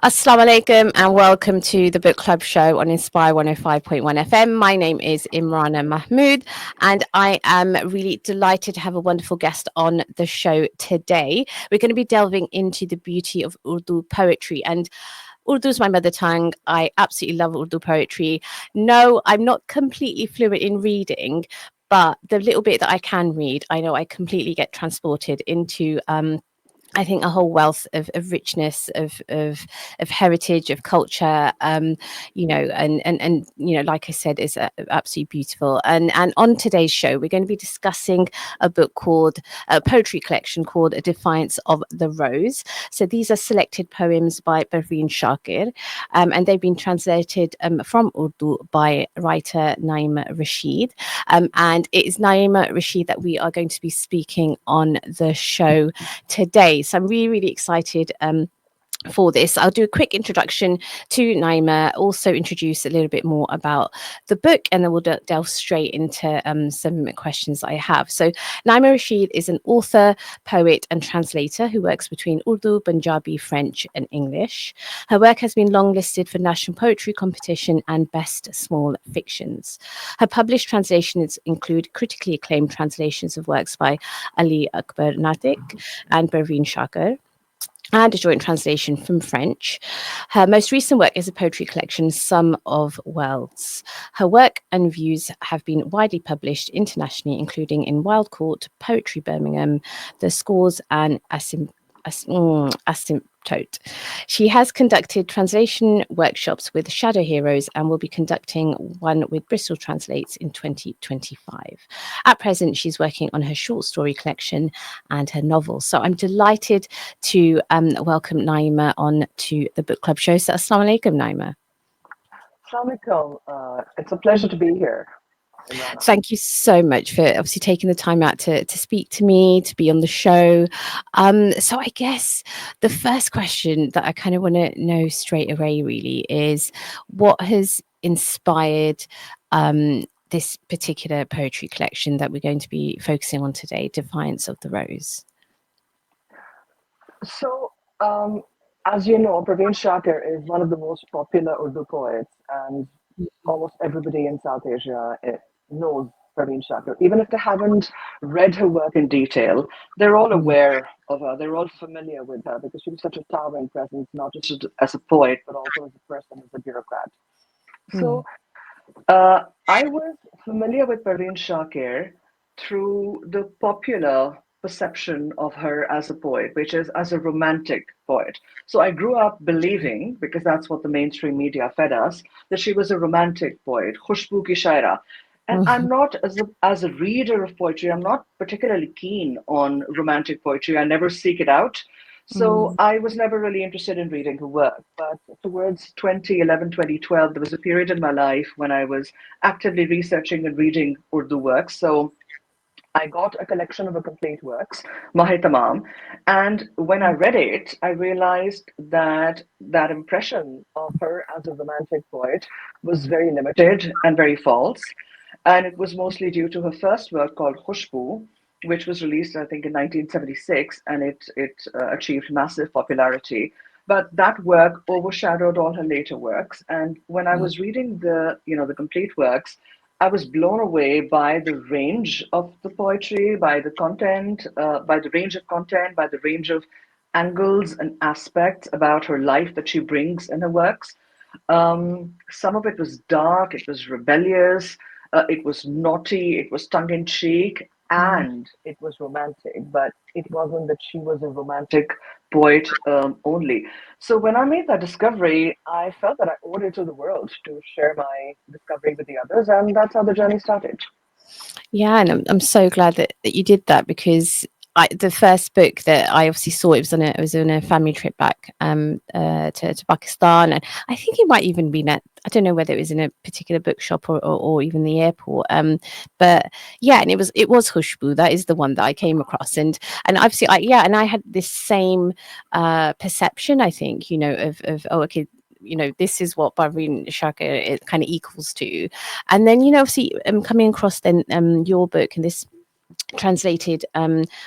Assalamu alaikum and welcome to the book club show on Inspire 105.1 FM. My name is Imrana Mahmood and I am really delighted to have a wonderful guest on the show today. We're going to be delving into the beauty of Urdu poetry, and Urdu is my mother tongue. I absolutely love Urdu poetry. No, I'm not completely fluent in reading, but the little bit that I can read, I know I completely get transported into I think a whole wealth of richness of heritage of culture, and like I said, is absolutely beautiful. And on today's show, we're going to be discussing a book called a poetry collection called "A Defiance of the Rose." So these are selected poems by Perveen Shakir, and they've been translated from Urdu by writer Naima Rashid. And it is Naima Rashid that we are going to be speaking on the show today. So I'm really, really excited for this. I'll do a quick introduction to Naima, also introduce a little bit more about the book, and then we'll delve straight into some questions I have. So Naima Rashid is an author, poet and translator who works between Urdu, Punjabi, French and English. Her work has been longlisted for National Poetry Competition and Best Small Fictions. Her published translations include critically acclaimed translations of works by Ali Akbar Natik and Perveen Shakir, and a joint translation from French. Her most recent work is a poetry collection, Sum of Worlds. Her work and views have been widely published internationally, including in Wild Court, Poetry Birmingham, The Scores, and Asymptote. She has conducted translation workshops with Shadow Heroes and will be conducting one with Bristol Translates in 2025. At present, she's working on her short story collection and her novel. So I'm delighted to welcome Naima on to the book club show. So assalamu alaikum, Naima. Assalamualaikum. It's a pleasure to be here, Imrana. Thank you so much for obviously taking the time out to speak to me, to be on the show. So I guess the first question that I kind of want to know straight away really is what has inspired this particular poetry collection that we're going to be focusing on today, Defiance of the Rose? So, um, as you know, Perveen Shakir is one of the most popular Urdu poets, and almost everybody in South Asia knows Perveen Shakir. Even if they haven't read her work in detail, they're all Mm, aware of her. They're all familiar with her because she was such a towering presence, not just as a poet, but also as a person, as a bureaucrat. mm, So, I was familiar with Perveen Shakir through the popular perception of her as a poet, which is as a romantic poet. So I grew up believing, because that's what the mainstream media fed us, that she was a romantic poet, khushbu ki shaira. And I'm mm, not, as a reader of poetry, I'm not particularly keen on romantic poetry. I never seek it out. So mm, I was never really interested in reading her work. But towards 2011, 2012, there was a period in my life when I was actively researching and reading Urdu works. So I got a collection of her complete works, Mahe Tamam. And when I read it, I realized that that impression of her as a romantic poet was very limited and very false. And it was mostly due to her first work called Khushbu, which was released, I think, in 1976, and it achieved massive popularity. But that work overshadowed all her later works. And when I mm, was reading the complete works, I was blown away by the range of the poetry, by the content, by the range of content, by the range of angles and aspects about her life that she brings in her works. Some of it was dark, it was rebellious, it was naughty, it was tongue in cheek, mm. and it was romantic. But it wasn't that she was a romantic poet only. So when I made that discovery, I felt that I owed it to the world to share my discovery with the others, and that's how the journey started. Yeah, and I'm so glad that you did that because the first book that I obviously saw it was on a family trip back to Pakistan, and I think it might even been at, I don't know whether it was in a particular bookshop or even the airport, but yeah, and it was Khushbu, that is the one that I came across, and obviously and I had this same perception, I think, of oh, okay, this is what Barveen Shaka it kind of equals to. And then, obviously, coming across then your book and this translated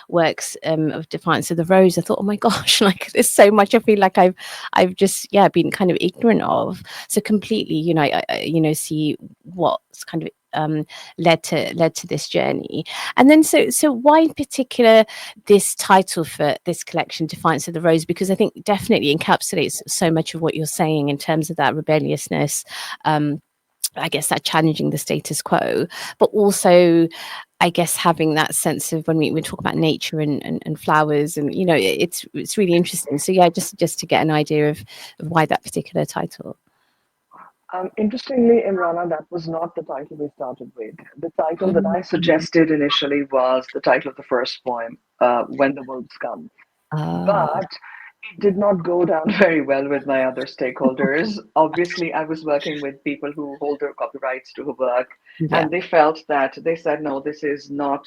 works of Defiance of the Rose, I thought, oh my gosh, like there's so much I feel like I've just been kind of ignorant of. So completely, see what's kind of led to this journey. And then so why in particular this title for this collection, Defiance of the Rose? Because I think definitely encapsulates so much of what you're saying in terms of that rebelliousness, I guess that challenging the status quo, but also I guess having that sense of when we talk about nature and flowers, and it's really interesting. So yeah, just to get an idea of why that particular title. Interestingly, Imrana, that was not the title we started with. The title that Mm. I suggested initially was the title of the first poem, When the Wolves Come. Ah, But it did not go down very well with my other stakeholders. Obviously, I was working with people who hold their copyrights to her work, yeah. and they felt that they said, no, this is not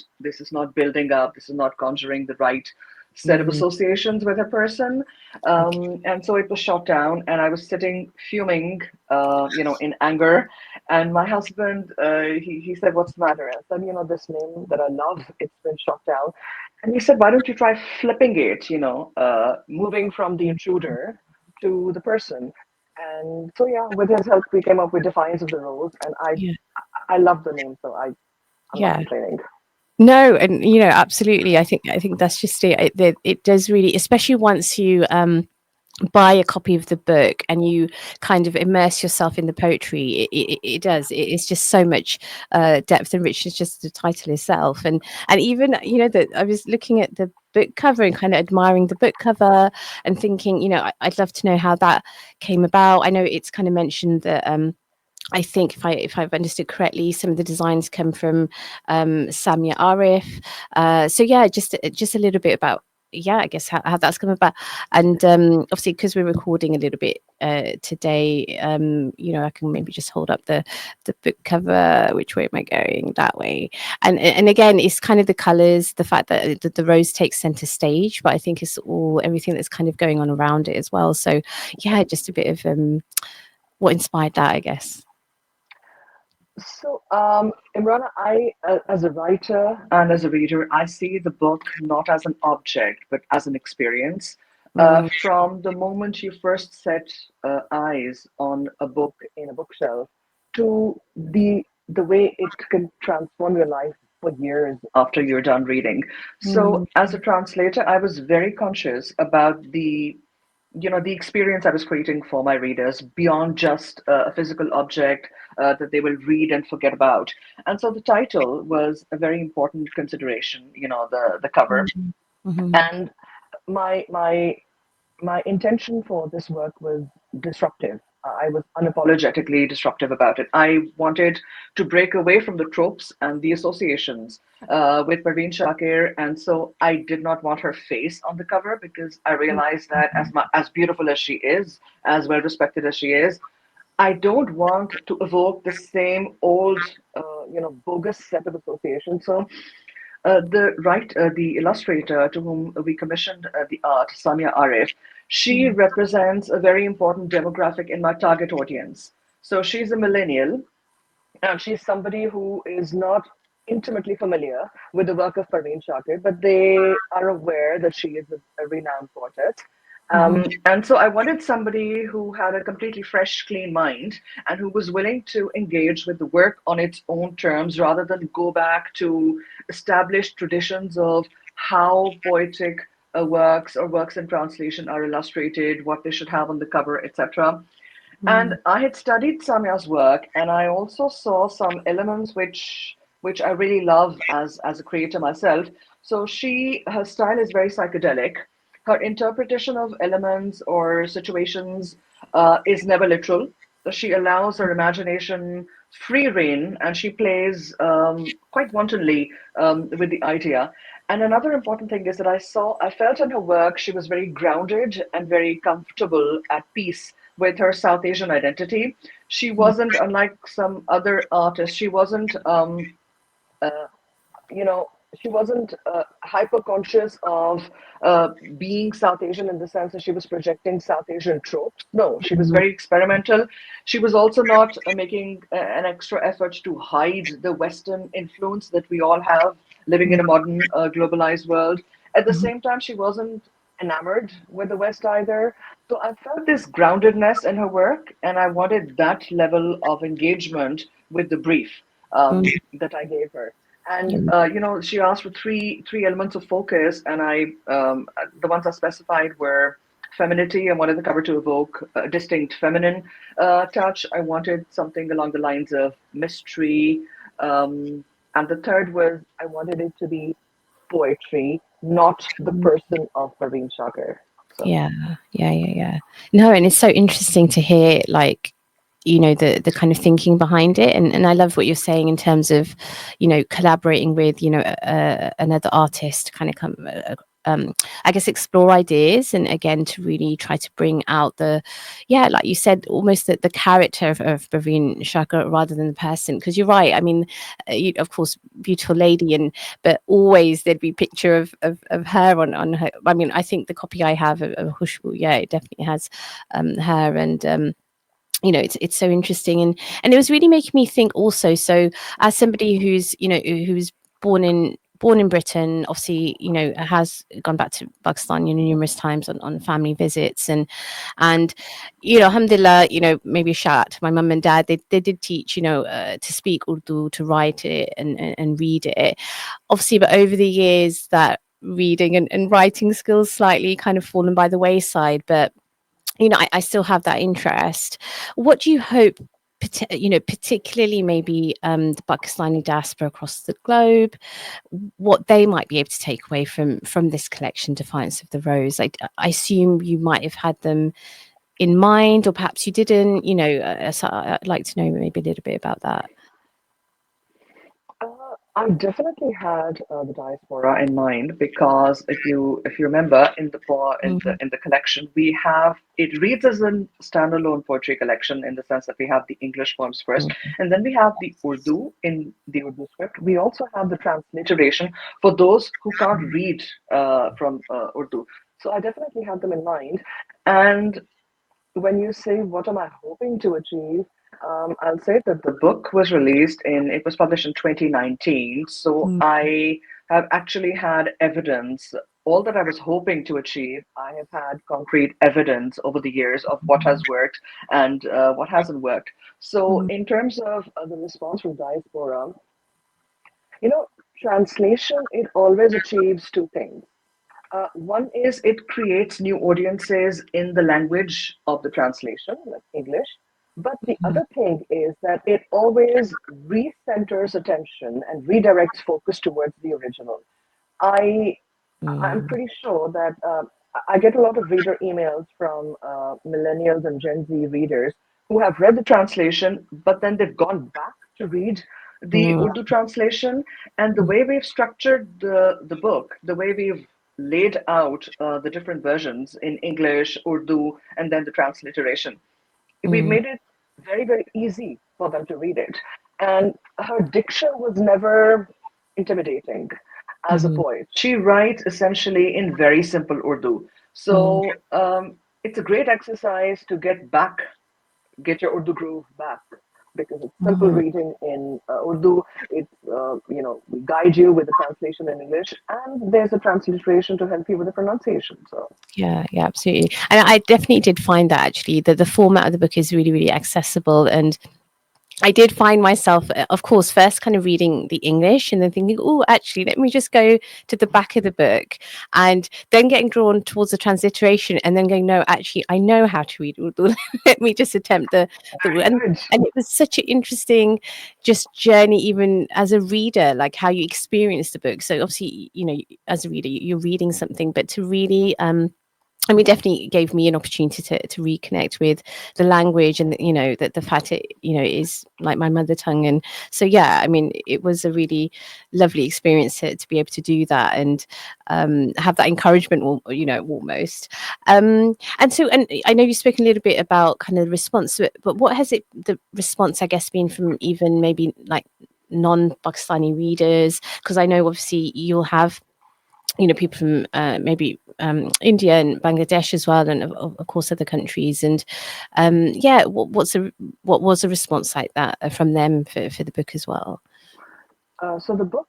building up, this is not conjuring the right set of Mm, associations with a person. okay. And so it was shot down, and I was sitting fuming, in anger. And my husband, he said, "What's the matter?" I said, "This name that I love, it's been shot down." And he said, "Why don't you try flipping it? Moving from the intruder to the person." And so, yeah, with his help, we came up with Defiance of the Rose, and Yeah. I love the name, so I'm not Yeah. complaining. No, and absolutely. I think that's just it. It does really, especially once you buy a copy of the book and you kind of immerse yourself in the poetry, it does, it's just so much depth and richness, just the title itself. And even that I was looking at the book cover and kind of admiring the book cover and thinking, I'd love to know how that came about. I know it's kind of mentioned that I think if I've understood correctly, some of the designs come from Samia Arif. So yeah, just a little bit about, yeah, I guess how that's come about. And obviously, because we're recording a little bit today, I can maybe just hold up the book cover. Which way am I going? That way. And again, it's kind of the colors, the fact that the rose takes center stage, but I think it's all everything that's kind of going on around it as well. So yeah, just a bit of what inspired that, I guess. So, Imrana, as a writer and as a reader, I see the book not as an object, but as an experience. Mm, From the moment you first set eyes on a book in a bookshelf to the way it can transform your life for years after you're done reading. mm, So, as a translator, I was very conscious about the experience I was creating for my readers beyond just a physical object that they will read and forget about. And so the title was a very important consideration, the cover. mm, mhm, And my intention for this work was disruptive. I was unapologetically disruptive about it. I wanted to break away from the tropes and the associations with Perveen Shakir, and so I did not want her face on the cover because I realized that as beautiful as she is, as well respected as she is, I don't want to evoke the same old, bogus set of associations. So the illustrator to whom we commissioned the art, Samia Arif, she mm, represents a very important demographic in my target audience. So she's a millennial, and she's somebody who is not intimately familiar with the work of Perveen Shakir, but they are aware that she is a renowned poet. mhm, And so I wanted somebody who had a completely fresh, clean mind and who was willing to engage with the work on its own terms rather than go back to established traditions of how poetic works or works in translation are illustrated, what they should have on the cover, etc. And mm, I had studied Samya's work, and I also saw some elements which I really love as a creator myself. So her style is very psychedelic. Her interpretation of elements or situations is never literal. She allows her imagination free rein, and she plays quite wantonly with the idea. And another important thing is that I felt in her work she was very grounded and very comfortable at peace with her South Asian identity. She mm, wasn't, unlike some other artists, uh, you know, she wasn't hyper conscious of being South Asian in the sense that she was projecting South Asian tropes. No, she was mm, very experimental. She was also not making an extra effort to hide the Western influence that we all have living in a modern, globalized world. At the Mhm. same time, she wasn't enamored with the West either. So I felt this groundedness in her work, and I wanted that level of engagement with the brief that I gave her. And Mm. she asked for three elements of focus, and the ones I specified were femininity. I wanted the cover to evoke a distinct feminine touch. I wanted something along the lines of mystery, and the third was I wanted it to be poetry, not the person of Perveen Shakir. So. Yeah, yeah. No, and it's so interesting to hear, like, the kind of thinking behind it, and I love what you're saying in terms of, collaborating with, another artist to kind of come. I guess explore ideas, and again to really try to bring out the, yeah, like you said, almost the character of Perveen Shakir rather than the person. Because you're right. I mean, of course, beautiful lady, and but always there'd be picture of her on her. I mean, I think the copy I have of Hushbu, yeah, it definitely has her, and it's so interesting, and it was really making me think also. So as somebody who's born in Britain, obviously, has gone back to Pakistan, numerous times on family visits, and alhamdulillah, maybe a shout out to my mum and dad. They did teach, to speak Urdu, to write it, and read it, obviously, but over the years that reading and writing skills slightly kind of fallen by the wayside. But I still have that interest. What do you hope, particularly maybe the Pakistani diaspora across the globe, what they might be able to take away from this collection, Defiance of the Rose? I assume you might have had them in mind, or perhaps you didn't. So I'd like to know maybe a little bit about that. I definitely had the diaspora in mind because if you remember Mm, in the collection we have it reads as a standalone poetry collection in the sense that we have the English poems first, mm, and then we have the Urdu in the Urdu script. We also have the transliteration for those who can't read from Urdu. So I definitely have them in mind. And when you say what am I hoping to achieve, I'll say that the book was it was published in 2019. So mm, I have actually had evidence. All that I was hoping to achieve, I have had concrete evidence over the years of what has worked and what hasn't worked. So, mm, in terms of the response from diaspora, you know, translation, it always achieves two things. One is it creates new audiences in the language of the translation, like English. But the mm, other thing is that it always recenters attention and redirects focus towards the original. I I'm mm, pretty sure that I get a lot of reader emails from millennials and Gen Z readers who have read the translation, but then they've gone back to read the mm, Urdu translation. And the mm, way we've structured the book, the way we've laid out the different versions in English, Urdu, and then the transliteration, we've mm, made it very, very easy for them to read it. And her diction was never intimidating as a mm, poet. She writes essentially in very simple Urdu. mm, So it's a great exercise to get your Urdu groove back because it's simple mm. reading in Urdu. We guide you with the translation in English, and there's a transliteration to help you with the pronunciation. So Yeah, absolutely. And I definitely did find that actually that the format of the book is really, really accessible. And I did find myself, of course, first kind of reading the English and then thinking, oh, actually, let me just go to the back of the book, and then getting drawn towards the transliteration and then going, no, actually, I know how to read Urdu. Let me just attempt the good. and it was such an interesting just journey, even as a reader, like how you experience the book. So obviously, as a reader, you're reading something, but to really and it definitely gave me an opportunity to reconnect with the language, and that the fact it is like my mother tongue. And so yeah, I mean, it was a really lovely experience to be able to do that, and have that encouragement, almost. And so, and I know you've spoken a little bit about kind of the response, but what has the response, I guess, been from even maybe like non-Pakistani readers? Because I know obviously you'll have people from maybe India and Bangladesh as well, and of course other countries. And yeah, what was a response like that from them for the book as well? So the book.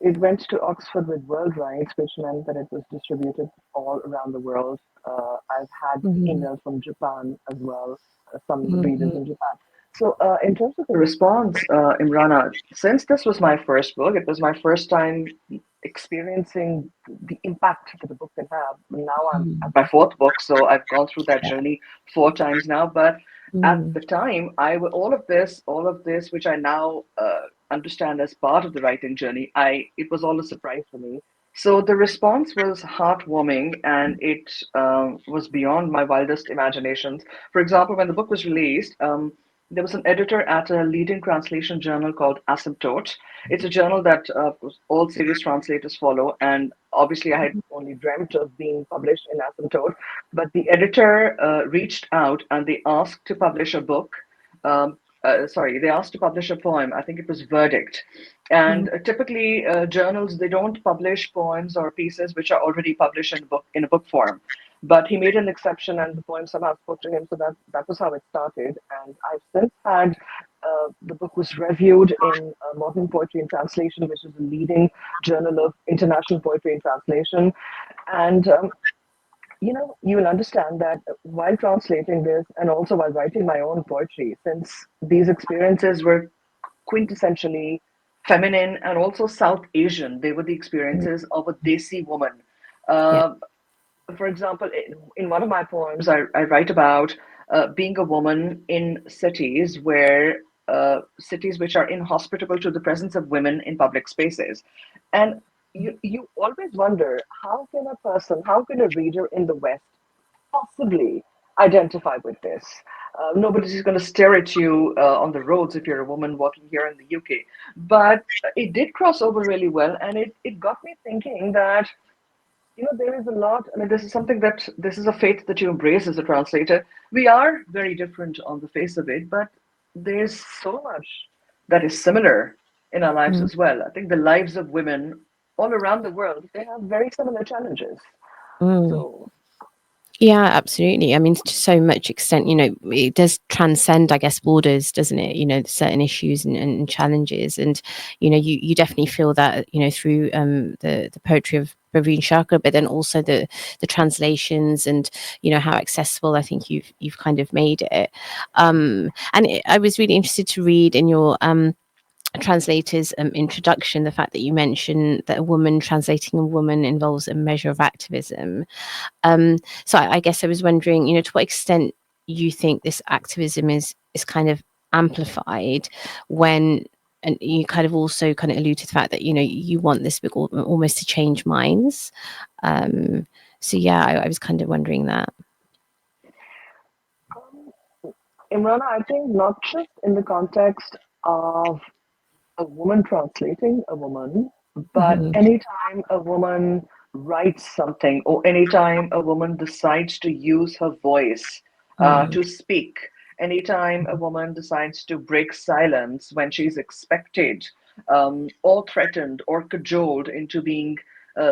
It went to Oxford with world rights, which meant that it was distributed all around the world. I've had Mhm, emails from Japan as well, some readers mhm, in Japan. So, in terms of the response, Imrana, since this was my first book, it was my first time experiencing the impact that a book can have. Now I'm at mhm, my fourth book, so I've gone through that journey four times now. But at mhm, the time, all of this, which I now understand as part of the writing journey, it was all a surprise for me. So the response was heartwarming, and it was beyond my wildest imaginations. For example, when the book was released, there was an editor at a leading translation journal called Asymptote. It's a journal that all serious translators follow, and obviously I had only dreamt of being published in Asymptote. But the editor reached out and they asked to publish a book. They asked to publish a poem. I think it was Verdict. And mhm. typically, journals they don't publish poems or pieces which are already published in a book form. But he made an exception, and the poem somehow spoke to him. So that was how it started. And I've since had the book was reviewed in Modern Poetry and Translation, which is a leading journal of international poetry and translation. And you will understand that while translating this and also while writing my own poetry, since these experiences were quintessentially feminine and also South Asian, they were the experiences of a Desi woman. Yeah. Uh, for example, in one of my poems, I write about being a woman in cities which are inhospitable to the presence of women in public spaces. And you always wonder how can a reader in the West possibly identify with this? Nobody's going to stare at you on the roads if you're a woman walking here in the UK. But it did cross over really well, and it got me thinking that there is a lot. I mean, this is a fate that you embrace as a translator. We are very different on the face of it, but there's so much that is similar in our lives Mm, as well. I think the lives of women all around the world, they have very similar challenges. mm. So, Yeah, absolutely. I mean, to so much extent, it does transcend, I guess, borders, doesn't it? Certain issues and challenges, and you definitely feel that, through the poetry of Perveen Shakir, but then also the translations and how accessible I think you've kind of made it. I was really interested to read in your translator's introduction the fact that you mentioned that a woman translating a woman involves a measure of activism. So I guess I was wondering, to what extent you think this activism is kind of amplified when, and you kind of also kind of allude to the fact that you want this book almost to change minds. Um, so yeah, I was kind of wondering that. um, Imrana, I think not just in the context of a woman translating a woman, but Hmm. anytime a woman writes something or anytime a woman decides to use her voice Mm, to speak, anytime a woman decides to break silence when she's expected or threatened or cajoled into being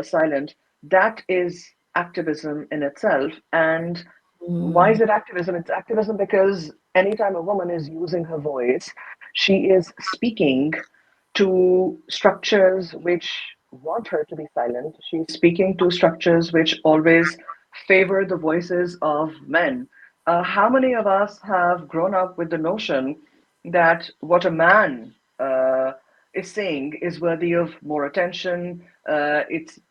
silent, that is activism in itself. And why is mm, it activism? It's activism because anytime a woman is using her voice, she is speaking to structures which want her to be silent. She's speaking to structures which always favor the voices of men. How many of us have grown up with the notion that what a man is saying is worthy of more attention?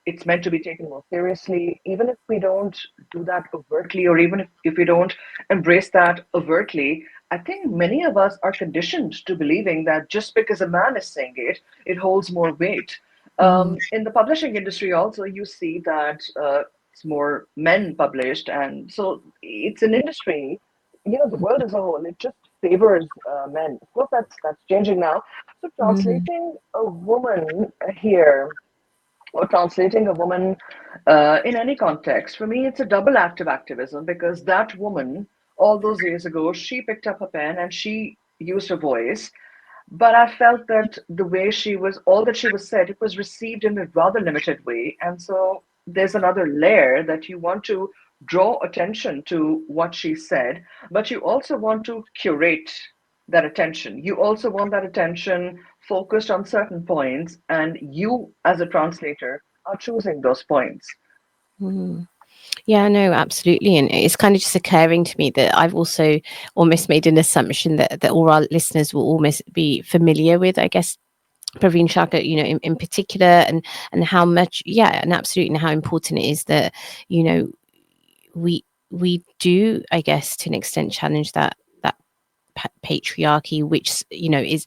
It's meant to be taken more seriously, even if we don't do that overtly, or even if we don't embrace that overtly. I think many of us are conditioned to believing that just because a man is saying it, it holds more weight. mm, In the publishing industry, also, you see that it's more men published, and so it's an industry. The world as a whole, it just favors men. Of course, that's changing now. So, mm, translating a woman here or translating a woman in any context, for me, it's a double act of activism because that woman, all those years ago, she picked up a pen and she used her voice. But I felt that the way all that she was said, it was received in a rather limited way. And so there's another layer that you want to draw attention to what she said, but you also want to curate. that attention. You also want that attention focused on certain points, and you, as a translator, are choosing those points. Mm. Yeah, no, absolutely. And it's kind of just occurring to me that I've also almost made an assumption that all our listeners will almost be familiar with, I guess, Perveen Shakir, in particular, and how much, yeah, and absolutely, and how important it is that, you know, we do, I guess, to an extent, challenge that patriarchy, which is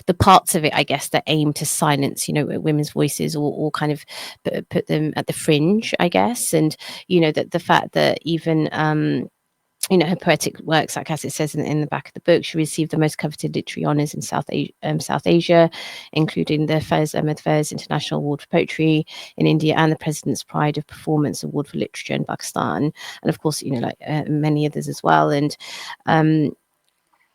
the parts of it, I guess, that aim to silence, women's voices, or kind of put them at the fringe, I guess, and that the fact that even her poetic works, like as it says in the back of the book, she received the most coveted literary honours in South Asia, including the Faiz Ahmed Faiz International Award for Poetry in India and the President's Pride of Performance Award for Literature in Pakistan, and of course, like many others as well. Um,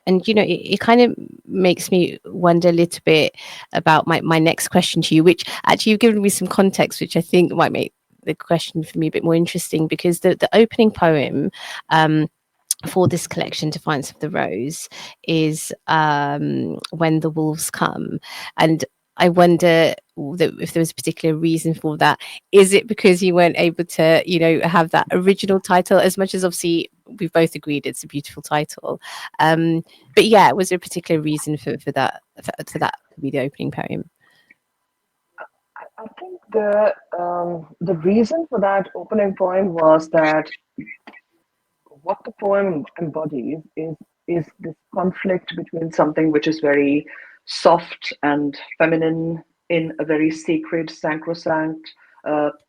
it kind of makes me wonder a little bit about my next question to you, which actually you've given me some context, which I think might make the question for me a bit more interesting, because the opening poem for this collection, Defiance of the Rose, is When the Wolves Come. And I wonder if there was a particular reason for that. Is it because you weren't able to, have that original title, as much as obviously we've both agreed it's a beautiful title? But yeah, was there a particular reason for that, for that to be the opening poem? I think the reason for that opening poem was that what the poem embodies is this conflict between something which is very soft and feminine in a very sacred, sacrosanct,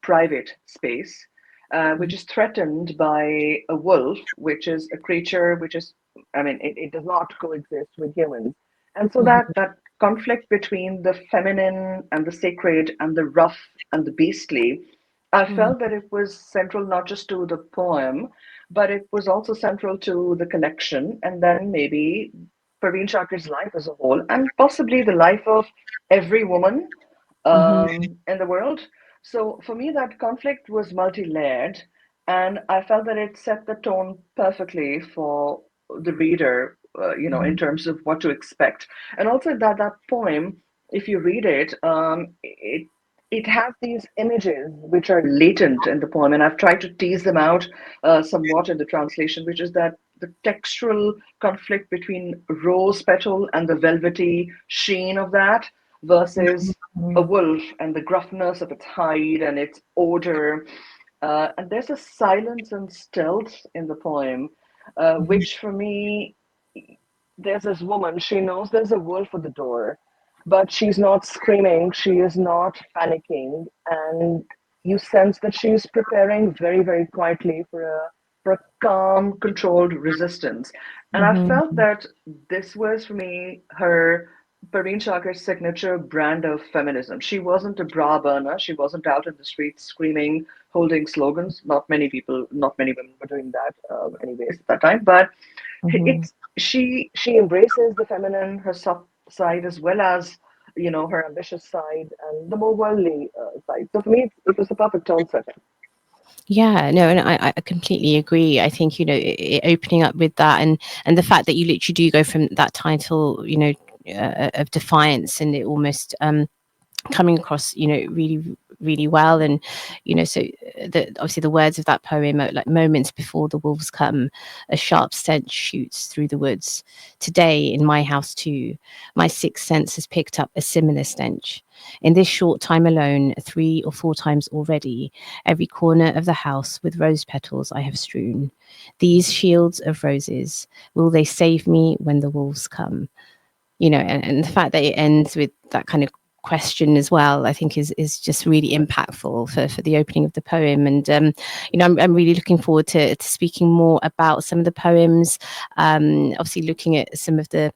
private space, which is threatened by a wolf, which is a creature which is, I mean, it does not coexist with humans. And so Mhm, that conflict between the feminine and the sacred and the rough and the beastly, I mhm, felt that it was central not just to the poem, but it was also central to the collection, and then maybe Perveen Shakir's life as a whole, and possibly the life of every woman mhm, in the world. So for me, that conflict was multi-layered, and I felt that it set the tone perfectly for the reader, in mhm, terms of what to expect. And also that poem, if you read it, it has these images which are latent in the poem, and I've tried to tease them out somewhat in the translation, which is that the textural conflict between rose petal and the velvety sheen of that versus a mhm, wolf and the gruffness of its hide and its odor. And there's a silence and stealth in the poem, mhm, which for me, there's this woman, she knows there's a wolf at the door, but she's not screaming, she is not panicking, and you sense that she's preparing very, very quietly for a calm, controlled resistance. And I mhm, felt that this was for me her Parveen Shakir's signature brand of feminism. She wasn't a bra burner. She wasn't out in the streets screaming, holding slogans. Not many people, not many women were doing that, anyways, at that time. But mhm. it's she embraces the feminine, her soft side, as well as her ambitious side and the more worldly side. So for me, it was a perfect tone setter. Yeah, no, and I completely agree. I think, opening up with that, and the fact that you literally do go from that title, of Defiance, and it almost coming across, really, really well. And, so obviously the words of that poem are like, moments before the wolves come, a sharp stench shoots through the woods. Today in my house too, my sixth sense has picked up a similar stench. In this short time alone, 3 or 4 times already, every corner of the house with rose petals I have strewn. These shields of roses, will they save me when the wolves come? And the fact that it ends with that kind of question as well, I think is just really impactful for the opening of the poem. And I'm really looking forward to speaking more about some of the poems, obviously looking at some of the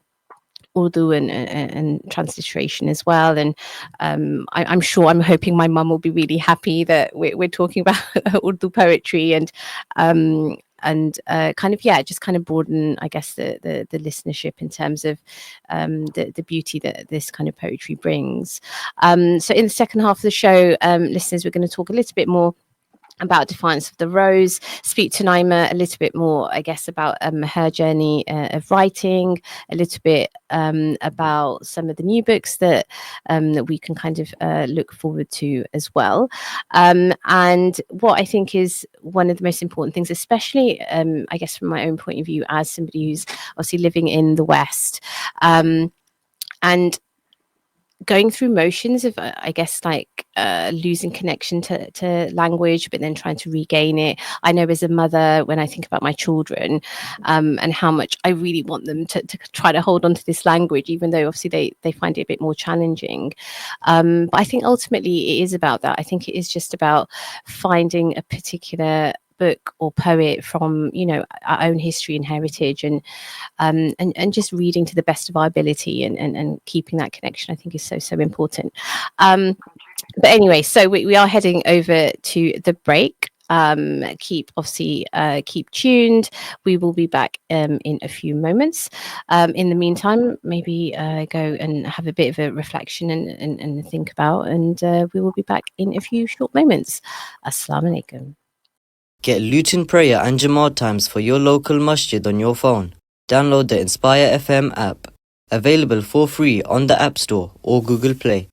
Urdu and transliteration as well. And I'm sure, I'm hoping my mum will be really happy that we're talking about Urdu poetry, and kind of, yeah, just kind of broaden, I guess, the listenership in terms of the beauty that this kind of poetry brings. So in the second half of the show, listeners, we're going to talk a little bit more about Defiance of the Rose, speak to Naima a little bit more, I guess, about her journey of writing, a little bit about some of the new books that we can kind of look forward to as well. And what I think is one of the most important things, especially, I guess, from my own point of view, as somebody who's obviously living in the West, and going through motions of I guess like losing connection to language but then trying to regain it. I know as a mother, when I think about my children, and how much I really want them to try to hold on to this language, even though obviously they find it a bit more challenging, but I think ultimately it is about that. I think it is just about finding a particular book or poet from, you know, our own history and heritage, and just reading to the best of our ability, and keeping that connection, I think, is so important. But anyway, so we are heading over to the break. Keep tuned. We will be back in a few moments. In the meantime, maybe go and have a bit of a reflection and think about, and we will be back in a few short moments. Assalamu alaikum. Get Luton prayer and Jamaat times for your local masjid on your phone. Download the Inspire FM app, available for free on the App Store or Google Play.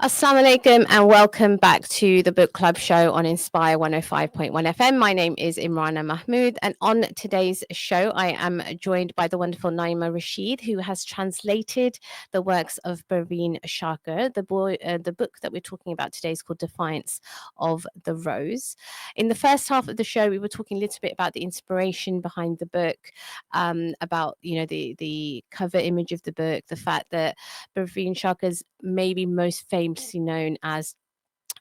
Assalamu alaikum and welcome back to the book club show on Inspire 105.1 FM. My name is Imrana Mahmood, and on today's show I am joined by the wonderful Naima Rashid, who has translated the works of Perveen Shakir. The book that we're talking about today is called Defiance of the Rose. In the first half of the show, we were talking a little bit about the inspiration behind the book, about, you know, the cover image of the book, the fact that Perveen Shakir's maybe most famously known as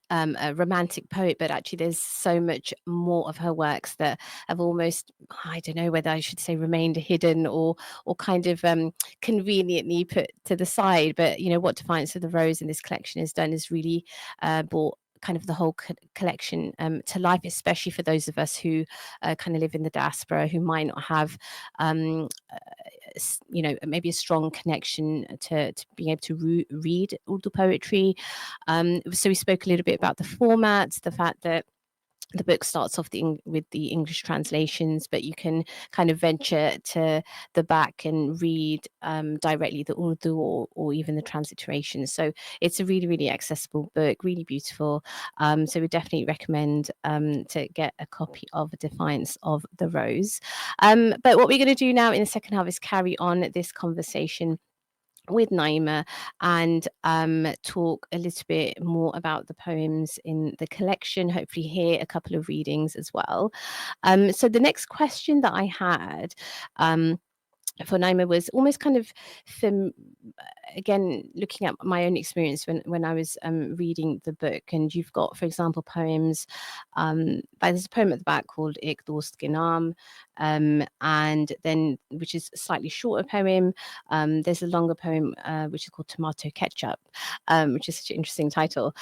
a romantic poet, but actually there's so much more of her works that have almost, I don't know whether I should say remained hidden, or kind of conveniently put to the side. But you know, what Defiance of the Rose in this collection has done is really brought kind of the whole collection to life, especially for those of us who kind of live in the diaspora, who might not have you know, maybe a strong connection to being able to read Urdu poetry. So we spoke a little bit about the format, the fact that the book starts off with the English translations, but you can kind of venture to the back and read directly the Urdu, or even the transliteration. So it's a really, really accessible book, really beautiful. So we definitely recommend to get a copy of Defiance of the Rose. But what we're going to do now in the second half is carry on this conversation with Naima, and talk a little bit more about the poems in the collection, hopefully hear a couple of readings as well. So the next question that I had for Naima was almost kind of again looking at my own experience when I was reading the book. And you've got, for example, poems, there's a poem at the back called Ek Dost Ke Naam, and then, which is a slightly shorter poem. There's a longer poem which is called Tomato Ketchup, which is such an interesting title.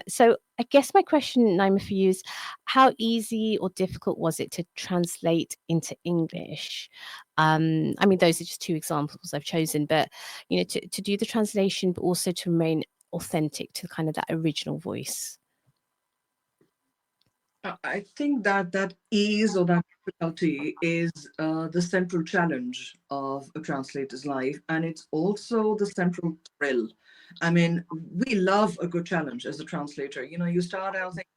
So I guess my question, Naima, for you is, how easy or difficult was it to translate into English? I mean, those are just two examples I've chosen, but you know, to do the translation, but also to remain authentic to kind of that original voice. I think that that ease or that difficulty is the central challenge of a translator's life, and it's also the central thrill. I mean, we love a good challenge as a translator. You know, you start out thinking,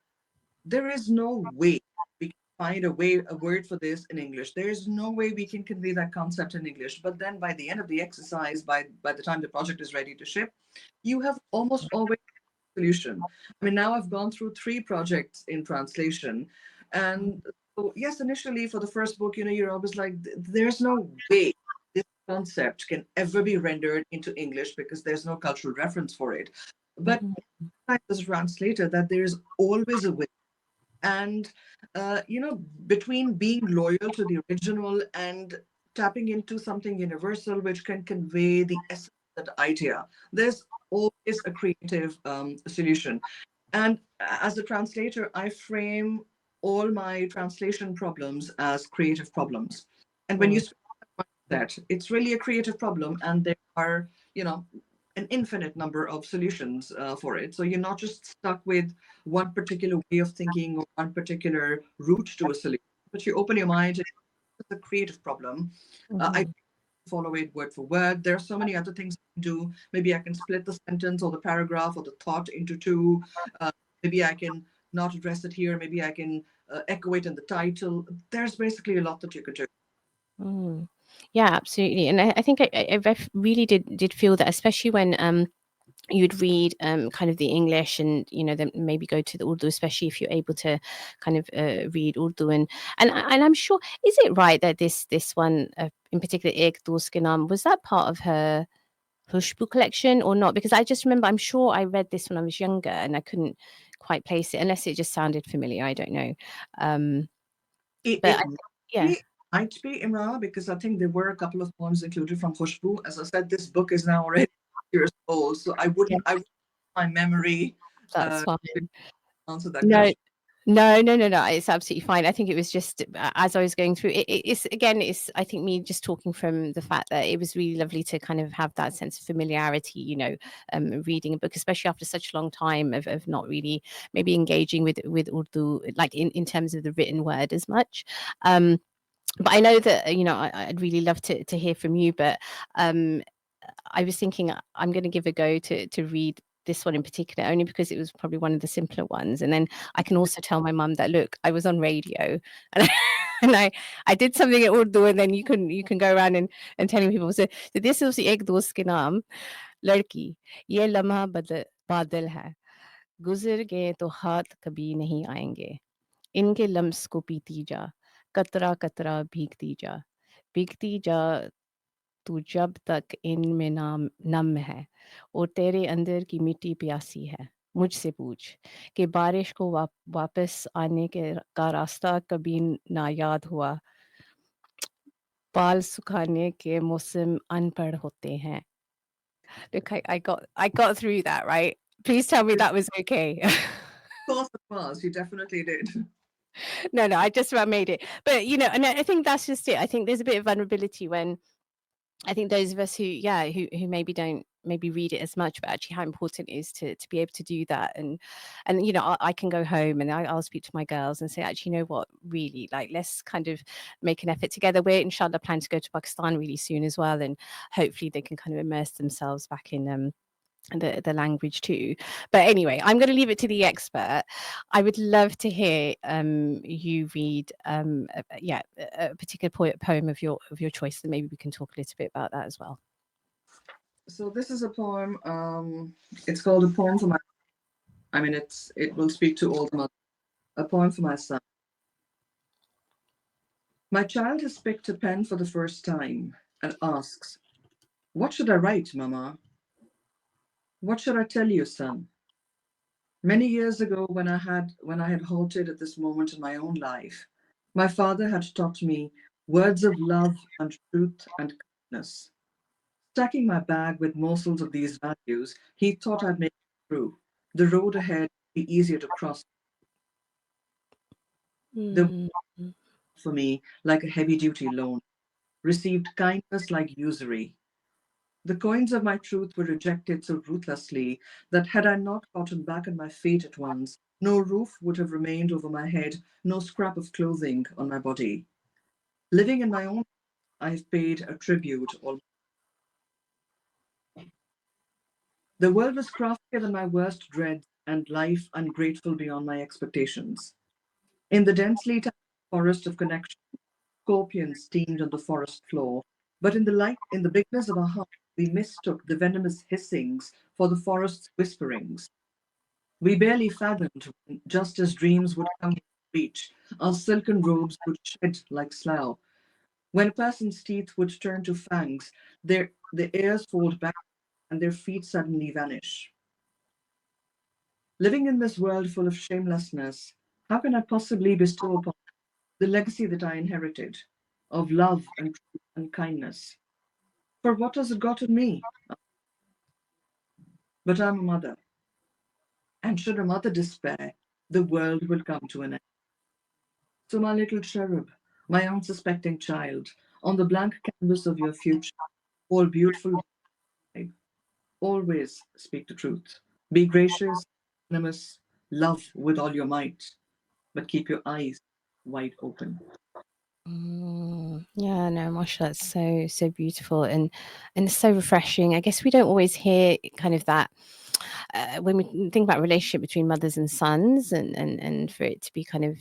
there is no way we can find a word for this in English. There is no way we can convey that concept in English. But then by the end of the exercise, by the time the project is ready to ship, you have almost always solution. I mean, now I've gone through 3 projects in translation. And so, yes, initially for the first book, you know, you're always like, there's no way this concept can ever be rendered into English because there's no cultural reference for it. But as a translator, that there's always a way. And, you know, between being loyal to the original and tapping into something universal which can convey the essence of that idea, there's always a creative solution. And as a translator, I frame all my translation problems as creative problems. And when you Mm. speak about that, it's really a creative problem, and there are, you know, an infinite number of solutions for it. So you're not just stuck with one particular way of thinking or one particular route to a solution, but you open your mind. It's a creative problem. I Mhm. follow it word for word. There are so many other things I can do. Maybe I can split the sentence or the paragraph or the thought into two. Maybe I can not address it here. Maybe I can echo it in the title. There's basically a lot that you could do. Mm. Yeah, absolutely. And I think really did feel that, especially when you'd read kind of the English and then maybe go to the Urdu, especially if you're able to kind of read Urdu and I'm sure, is it right that this one in particular, Ek Dost Ke Naam, was that part of her Hushbu collection or not? Because I just remember, I'm sure I read this when I was younger and I couldn't quite place it unless it just sounded familiar. I don't know. Um, but It yeah. really might be Imrana, because I think there were a couple of poems included from Khushbu. As I said, this book is now already years old, so I wouldn't my memory That's fine. to answer that No, question. no. It's absolutely fine. I think it was just as I was going through it's again, it's I think me just talking from the fact that it was really lovely to kind of have that sense of familiarity, reading a book, especially after such a long time of not really maybe engaging with Urdu, like in terms of the written word as much. Um, but I know that I'd really love to hear from you, but um I was thinking I'm going to give a go to read this one in particular, only because it was probably one of the simpler ones. And then I can also tell my mum that, look, I was on radio and and I did something at Urdu, and then you can go around and telling people. So this is ek dost ke naam, ladki, ye lamha badal hai, गुजर गए तो हाथ कभी नहीं आएंगे, इनके lumps को पीती जा, कतरा कतरा भीगती जा, भीगती जा तू जब तक इनमें नाम नम है और तेरे अंदर की मिट्टी प्यासी है, मुझसे पूछ कि बारिश को वापस आने का रास्ता कभी ना याद हुआ, बाल सुखाने के मौसम अनपढ़ होते हैं. Look, I got through that, right? Please tell me that was okay. Of course it was. You definitely did. No, I just about made it. But and I think that's just it. I think there's a bit of vulnerability when I think those of us who maybe don't maybe read it as much, but actually how important it is to be able to do that. And I can go home and I'll speak to my girls and say, actually, you know what, really, like, let's kind of make an effort together. We're inshallah planning to go to Pakistan really soon as well, and hopefully they can kind of immerse themselves back in the language too. But anyway, I'm going to leave it to the expert. I would love to hear you read a particular poem of your choice, and maybe we can talk a little bit about that as well. So this is a poem. It's called a poem for my. I mean, it will speak to all the mothers. A poem for my son. My child has picked a pen for the first time and asks, "What should I write, Mama? What should I tell you, son?" Many years ago, when I had halted at this moment in my own life, my father had taught me words of love and truth and kindness. Stacking my bag with morsels of these values, he thought I'd make it through. The road ahead would be easier to cross. The Mm. for me like a heavy-duty loan, received kindness like usury. The coins of my truth were rejected so ruthlessly that had I not gotten back on my feet at once, no roof would have remained over my head, no scrap of clothing on my body. Living in my own, I have paid a tribute. The world was craftier than my worst dread, and life ungrateful beyond my expectations. In the densely tangled forest of connection, scorpions steamed on the forest floor, but in the bigness of our heart, we mistook the venomous hissings for the forest's whisperings. We barely fathomed when, just as dreams would come to reach, our silken robes would shed like slough. When a person's teeth would turn to fangs, their ears fold back and their feet suddenly vanish. Living in this world full of shamelessness, how can I possibly bestow upon the legacy that I inherited of love and truth and kindness? For what has it gotten me? But I'm a mother, and should a mother despair, the world will come to an end. So, my little cherub, my unsuspecting child, on the blank canvas of your future, all beautiful, Always speak the truth. Be gracious, anonymous, love with all your might, but keep your eyes wide open. Yeah, no, mashallah, that's so beautiful and so refreshing. I guess we don't always hear kind of that when we think about relationship between mothers and sons, and for it to be kind of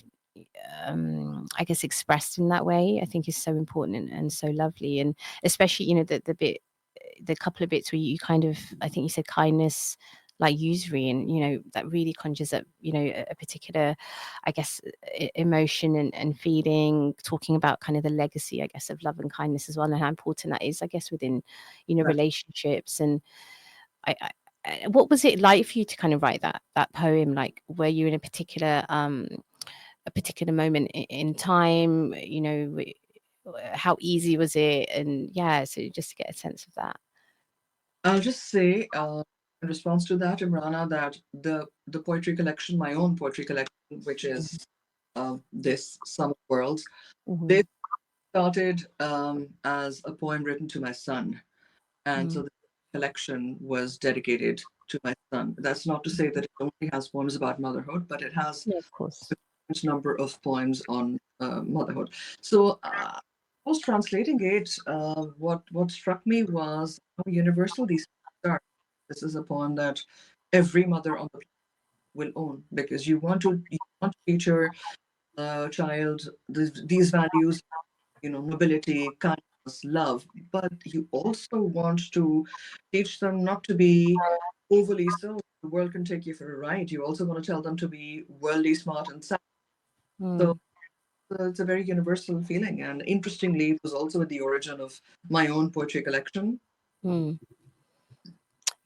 I guess expressed in that way, I think is so important and so lovely, and especially the couple of bits where you kind of, I think you said kindness like usury, and that really conjures up a particular, I guess, emotion and feeling, talking about kind of the legacy, I guess, of love and kindness as well, and how important that is, I guess, within Right. relationships. And what was it like for you to kind of write that poem? Like, were you in a particular moment in time, how easy was it? And yeah, so just to get a sense of that. I'll just say, in response to that, Imrana, that the poetry collection, my own poetry collection, which is this Summer Worlds, Mm-hmm. they started as a poem written to my son, and so Mm. the collection was dedicated to my son. That's not to say that it only has poems about motherhood, but it has Yeah, of course. a huge number of poems on motherhood. So I was translating it. What struck me was how universal these poems are. This is a poem that every mother on the planet will own, because you want to teach your child these values, nobility, kindness, love, but you also want to teach them not to be overly so. The world can take you for a ride. You also want to tell them to be worldly smart and sound. So Mm. it's a very universal feeling. And interestingly, it was also at the origin of my own poetry collection. Mm.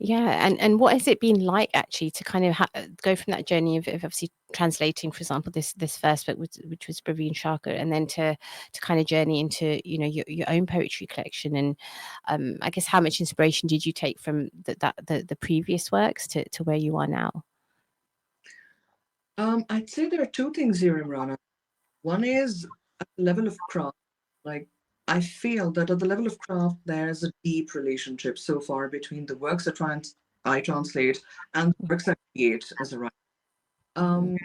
Yeah, and what has it been like actually to kind of go from that journey of obviously translating, for example, this first book, which was Perveen Shakir, and then to kind of journey into your own poetry collection, and I guess how much inspiration did you take from the previous works to where you are now? I'd say there are two things here, Imrana. One is at the level of craft. Like, I feel that at the level of craft, there's a deep relationship so far between the works that I translate and the works I create as a writer. Mhm. Um,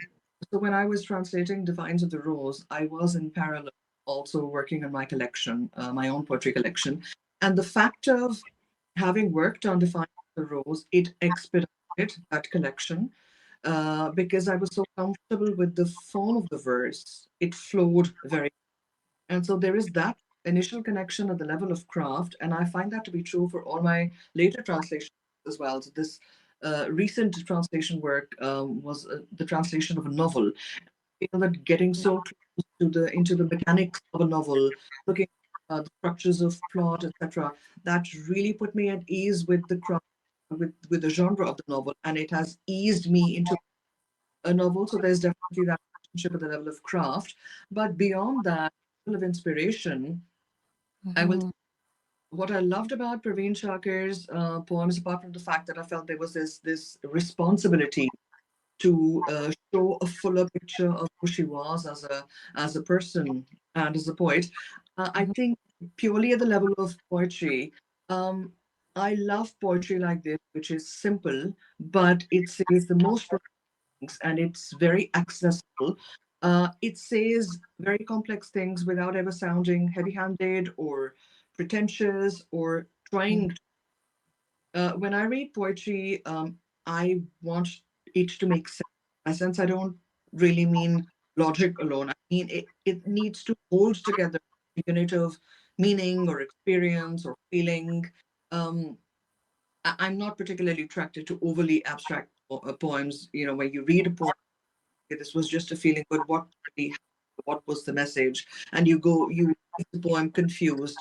so when I was translating Defiance of the Rose, I was in parallel also working on my collection, my own poetry collection. And the fact of having worked on Defiance of the Rose, it expedited that collection because I was so comfortable with the form of the verse. It flowed very, and so there is that initial connection at the level of craft, and I find that to be true for all my later translations as well. So this recent translation work was the translation of a novel. I feel that getting so close to the into the mechanics of a novel, looking at the structures of plot, etc., that really put me at ease with the craft, with the genre of the novel, and it has eased me into a novel. So there's definitely that relationship at the level of craft. But beyond that, level of inspiration, I will. Mhm. What I loved about Perveen Shakir's poems, apart from the fact that I felt there was this responsibility to show a fuller picture of who she was as a person and as a poet, I Mhm. think purely at the level of poetry. Um, I love poetry like this, which is simple, but it says the most and it's very accessible. It says very complex things without ever sounding heavy handed or pretentious or trying. When I read poetry, I want it to make sense. In a sense, I don't really mean logic alone. I mean, it needs to hold together a unit of meaning or experience or feeling. Um, I'm not particularly attracted to overly abstract poems, where you read a poem, this was just a feeling, but what was the message? And you leave the poem confused.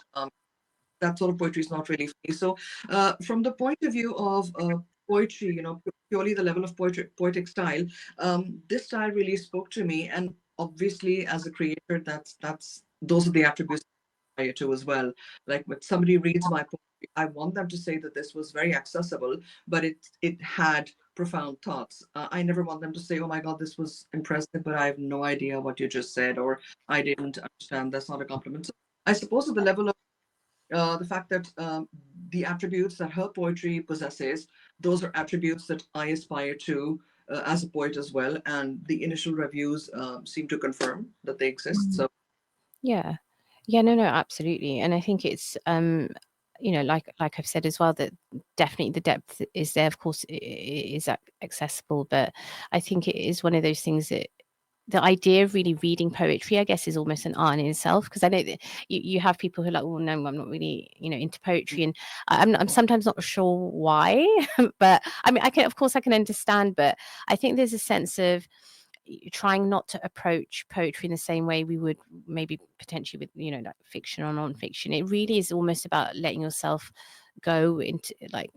That sort of poetry is not really for me. So, from the point of view of poetry, purely the level of poetic style, this style really spoke to me. And obviously, as a creator, those are the attributes I aspire to as well. Like when somebody reads my poetry, I want them to say that this was very accessible, but it had profound thoughts. I never want them to say, "Oh my God, this was impressive, but I have no idea what you just said," or "I didn't understand." That's not a compliment. So I suppose at the level of the fact that the attributes that her poetry possesses, those are attributes that I aspire to as a poet as well. And the initial reviews seem to confirm that they exist. Mm. So, Yeah. Yeah, no, absolutely. And I think it's like I've said as well, that definitely the depth is there. Of course, it is accessible, but I think it is one of those things that the idea of really reading poetry, I guess, is almost an art in itself. Because I know that you have people who are like, "Oh no, I'm not really, into poetry," and I'm sometimes not sure why. But I mean, of course, I can understand, but I think there's a sense of trying not to approach poetry in the same way we would maybe potentially with like fiction or non-fiction. It really is almost about letting yourself go into like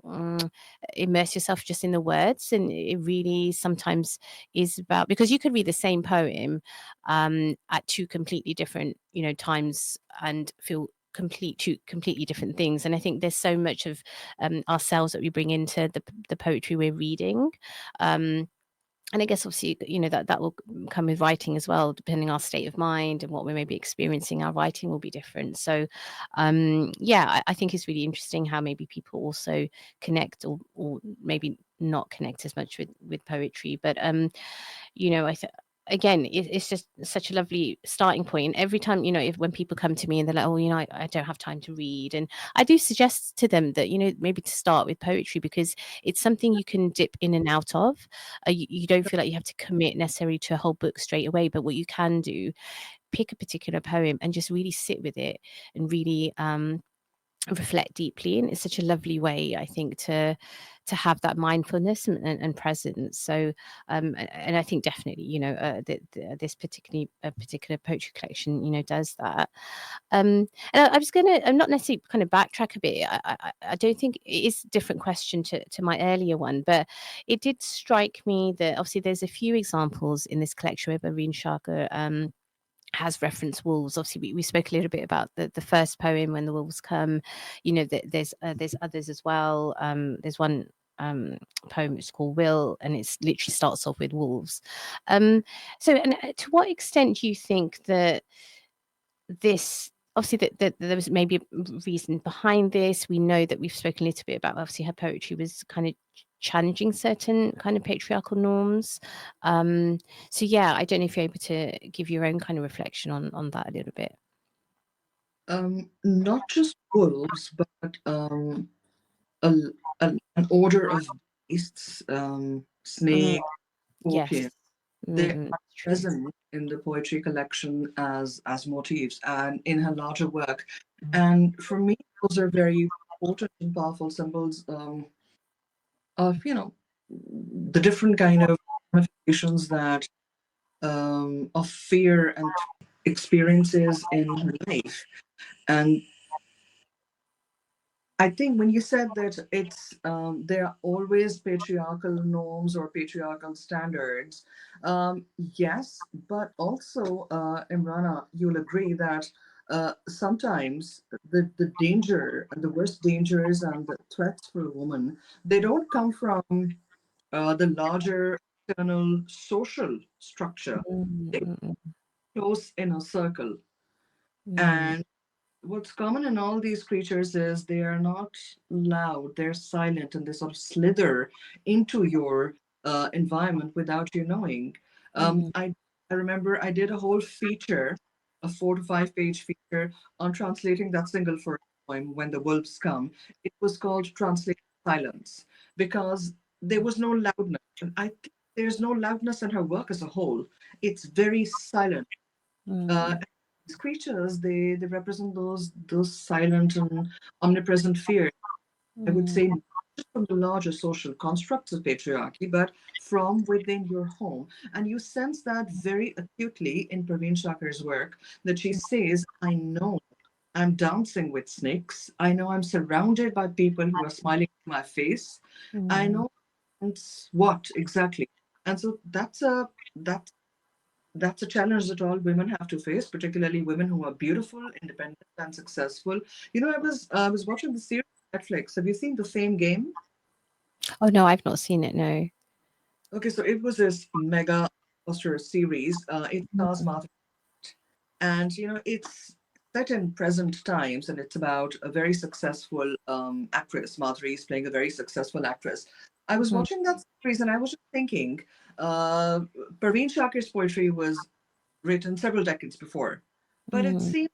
immerse yourself just in the words, and it really sometimes is about, because you could read the same poem at two completely different times and feel two completely different things. And I think there's so much of ourselves that we bring into the poetry we're reading. And I guess obviously, that will come with writing as well, depending on our state of mind and what we may be experiencing, our writing will be different. So, yeah, I think it's really interesting how maybe people also connect or maybe not connect as much with poetry. But, I again, it's just such a lovely starting point. Every time, when people come to me and they're like, oh, I don't have time to read. And I do suggest to them that, maybe to start with poetry, because it's something you can dip in and out of. You don't feel like you have to commit necessarily to a whole book straight away. But what you can do, pick a particular poem and just really sit with it and really reflect deeply. And it's such a lovely way, I think, to have that mindfulness and presence. So and I think definitely this particular poetry collection does that. And I was I'm not necessarily kind of backtrack a bit. I don't think it is a different question to my earlier one, but it did strike me that obviously there's a few examples in this collection where Perveen Shakir has referenced wolves. Obviously, we spoke a little bit about the first poem, When the Wolves Come. There's others as well. There's one poem which is called Will, and it's literally starts off with wolves. So, and to what extent do you think that this, obviously that there was maybe a reason behind this? We know that we've spoken a little bit about, obviously, her poetry was kind of challenging certain kind of patriarchal norms. So yeah, I don't know if you're able to give your own kind of reflection on that a little bit. not just wolves, but a, an order of beasts, Mm, snake, yes. scorpion. They are That's true. present in the poetry collection as motifs and in her larger work. And for me, those are very potent and powerful symbols of the different kind of ramifications that of fear and experiences in her life. And I think when you said that it's there are always patriarchal norms or patriarchal standards, yes, but also, Imrana, you'll agree that sometimes the danger and the worst dangers and the threats for a woman, they don't come from the larger external social structure. Mm, They mm, mm, close in a circle. mm, And what's common in all these creatures is they are not loud, they're silent, and they sort of slither into your environment without you knowing. mm, I remember I did a whole feature, a 4 to 5 page feature on translating that single first poem, When the Wolves Come. It was called Translate Silence because there was no loudness. And I think there's no loudness in her work as a whole. It's very silent. Uh, mm, these creatures, they represent those silent and omnipresent fears. I would mm, say not just from the larger social constructs of patriarchy, but from within your home. And you sense that very acutely in Perveen Shakir's work, that she says, I know I'm dancing with snakes. I know I'm surrounded by people who are smiling in my face. I mm, know it's what exactly. And so that's a challenge that all women have to face, particularly women who are beautiful, independent, and successful. I was watching the series on Netflix. Have you seen The Fame Game? oh no, I've not seen it, no. Okay, so it was this mega poster series. It stars Mm, Martha, and it's set in present times, and it's about a very successful actress. Madhuri is playing a very successful actress. I was Mm, watching that series, and I was just thinking, uh, Perveen Shakir's poetry was written several decades before, but it mm, seems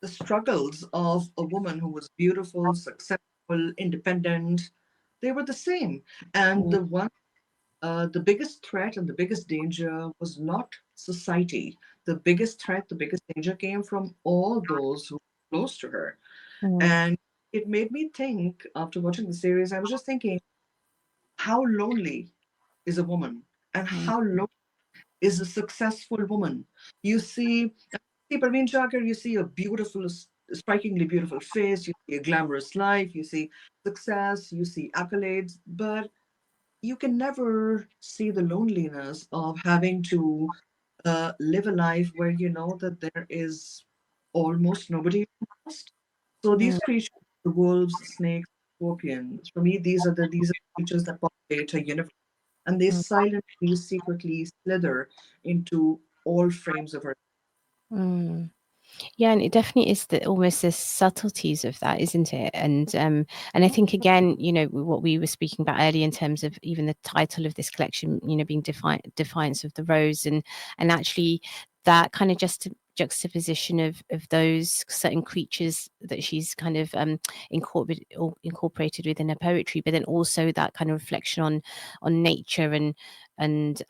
the struggles of a woman who was beautiful, successful, independent, they were the same. And mm, the biggest threat and the biggest danger was not society. The biggest threat, the biggest danger came from all those who were close to her. mm, And it made me think, after watching the series, I was just thinking, how lonely is a woman? And mm, how lonely is a successful woman? You see Parveen Shakir, you see a beautiful, strikingly beautiful face, you see a glamorous life, you see success, you see accolades, but you can never see the loneliness of having to live a life where you know that there is almost nobody lost. So mm, these creatures, the wolves, snakes, scorpions, for me, these are creatures that populate a universe, and they mm, silently, secretly slither into all frames of our. mm. Yeah, and it definitely is the almost the subtleties of that, isn't it? And I think again, what we were speaking about earlier in terms of even the title of this collection, being Defiance of the Rose, and actually that kind of just juxtaposition of those certain creatures that she's kind of incorporated within her poetry, but then also that kind of reflection on nature and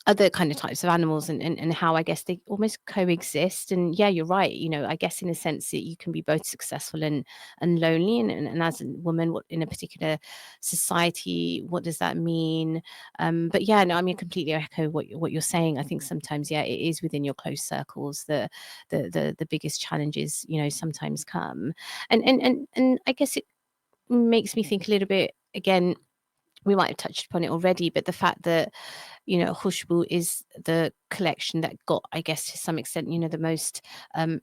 other kind of types of animals and how I guess they almost coexist. And yeah, you're right. I guess in a sense that you can be both successful and lonely. And as a woman, what in a particular society, what does that mean? But yeah, no, I mean, completely echo what you're saying. I think sometimes, yeah, it is within your close circles the biggest challenges, sometimes come. And I guess it makes me think a little bit again. We might have touched upon it already, but the fact that Khushbu is the collection that got, I guess, to some extent, the most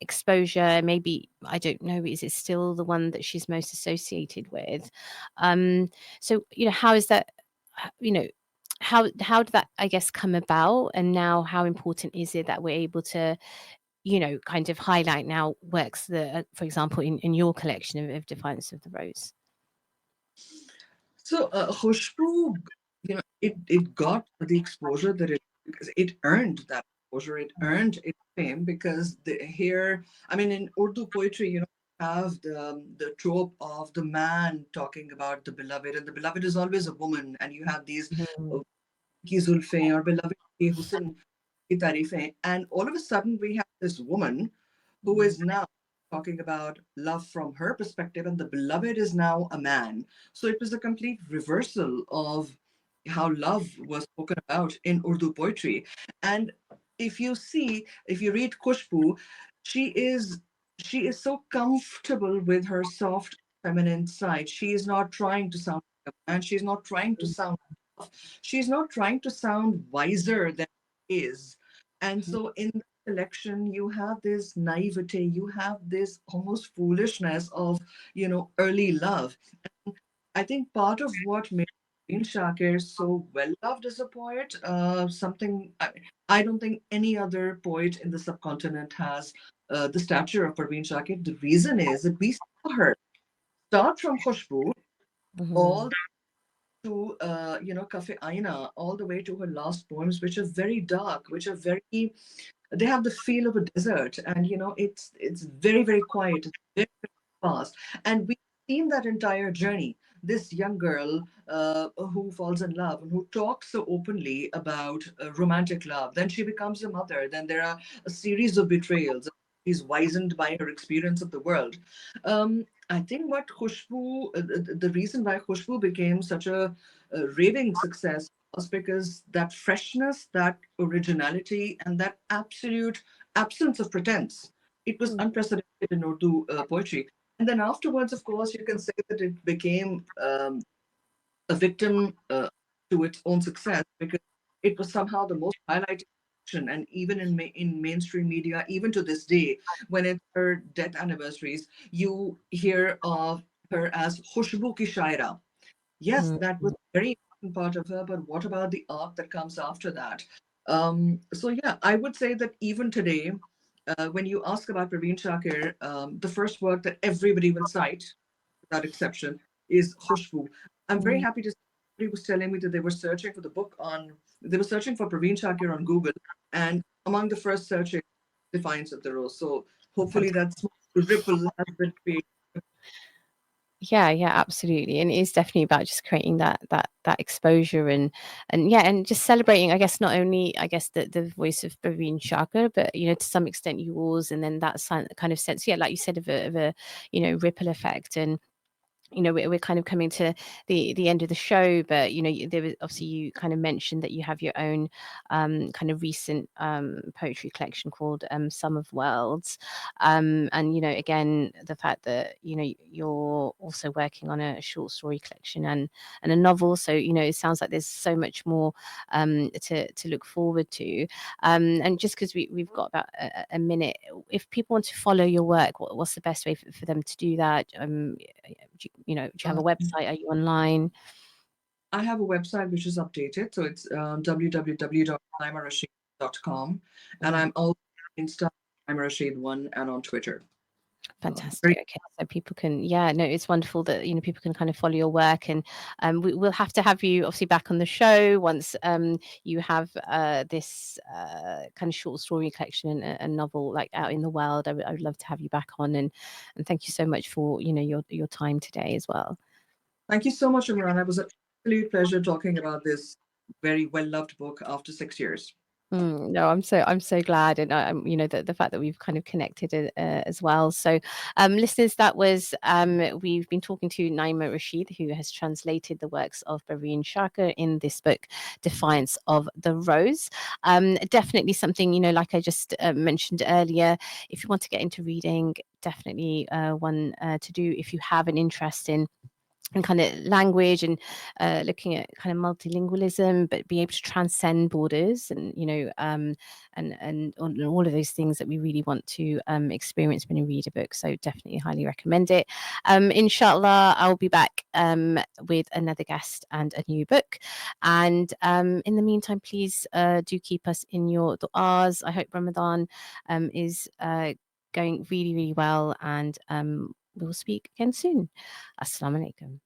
exposure. Maybe, I don't know, is it still the one that she's most associated with? Um, so, how is that, you know, how did that, I guess, come about? And now how important is it that we're able to, kind of highlight now works that, for example, in your collection of Defiance of the Rose? So Khushbu, it got the exposure that it earned that exposure. It earned its fame because here, I mean, in Urdu poetry, have the trope of the man talking about the beloved, and the beloved is always a woman, and you have these Mhm. ki zulfein or beloved ki husn ki tarifein, and all of a sudden we have this woman who is now talking about love from her perspective, and the beloved is now a man. So it was a complete reversal of how love was spoken about in Urdu poetry. And if you read Khushbu, she is she is so comfortable with her soft feminine side. She is not trying to sound like a man. She's not trying to sound tough. She's not trying to sound wiser than she is. And so in the collection, you have this naivete, you have this almost foolishness of, early love. I think part of what made Parveen Shakir so well loved as a poet, something I don't think any other poet in the subcontinent has the stature of Parveen Shakir. The reason is that we saw her start from Khushbu all Mhm. to Cafe Aina, all the way to her last poems, which are very dark, which are very, they have the feel of a desert, and it's very, very quiet, it's very, very fast, and we've seen that entire journey. This young girl who falls in love and who talks so openly about romantic love, then she becomes a mother, then there are a series of betrayals. She's wizened by her experience of the world. I think the reason why Khushbu became such a raving success was because that freshness, that originality, and that absolute absence of pretense, it was unprecedented in Urdu poetry. And then afterwards, of course, you can say that it became a victim to its own success because it was somehow the most highlighted fiction, and even in mainstream media, even to this day, when it's her death anniversaries, you hear of her as Khushbu ki shaira. Yes, Mhm. that was a very important part of her, but what about the arc that comes after that? So yeah, I would say that even today, when you ask about Perveen Shakir, the first work that everybody will cite, without exception, is Khushbu. I'm very Mm. happy to say somebody was telling me that they were searching for the book on, they were searching for Perveen Shakir on Google, and among the first searches, Defiance of the Rose. So hopefully that small ripple has been created. Yeah, yeah, absolutely. And it is definitely about just creating that exposure and yeah, and just celebrating, I guess, not only I guess the voice of Perveen Shakir, but to some extent yours, and then that kind of sense, yeah, like you said, of a ripple effect. And we're kind of coming to the end of the show, but there was obviously, you kind of mentioned that you have your own kind of recent poetry collection called Sum of Worlds, and again, the fact that you're also working on a short story collection and a novel, so it sounds like there's so much more to look forward to, and just because we've got about a minute, if people want to follow your work, what's the best way for them to do that? Do you have a website? Are you online? I have a website which is updated, so it's www.naimarashid.com, and Mm, I'm also on Insta, Naima Rashid1, and on Twitter. fantastic. Very Okay, so people can, yeah, no, it's wonderful that people can kind of follow your work, and we'll have to have you obviously back on the show once you have this kind of short story collection and novel like out in the world. I would love to have you back on, and thank you so much for your time today as well. Thank you so much, Imran. It was an absolute pleasure talking about this very well-loved book after 6 years. No, I'm so glad, and I'm the fact that we've kind of connected as well. So, listeners, that was we've been talking to Naima Rashid, who has translated the works of Perveen Shakir in this book, Defiance of the Rose. Definitely something like I just mentioned earlier. If you want to get into reading, definitely one to do if you have an interest in and kind of language and looking at kind of multilingualism, but be able to transcend borders and and all of those things that we really want to experience when you read a book. So definitely highly recommend it. Inshallah, I'll be back with another guest and a new book. And in the meantime, please do keep us in your du'as. I hope Ramadan is going really, really well, and we'll speak again soon. Assalamu alaikum.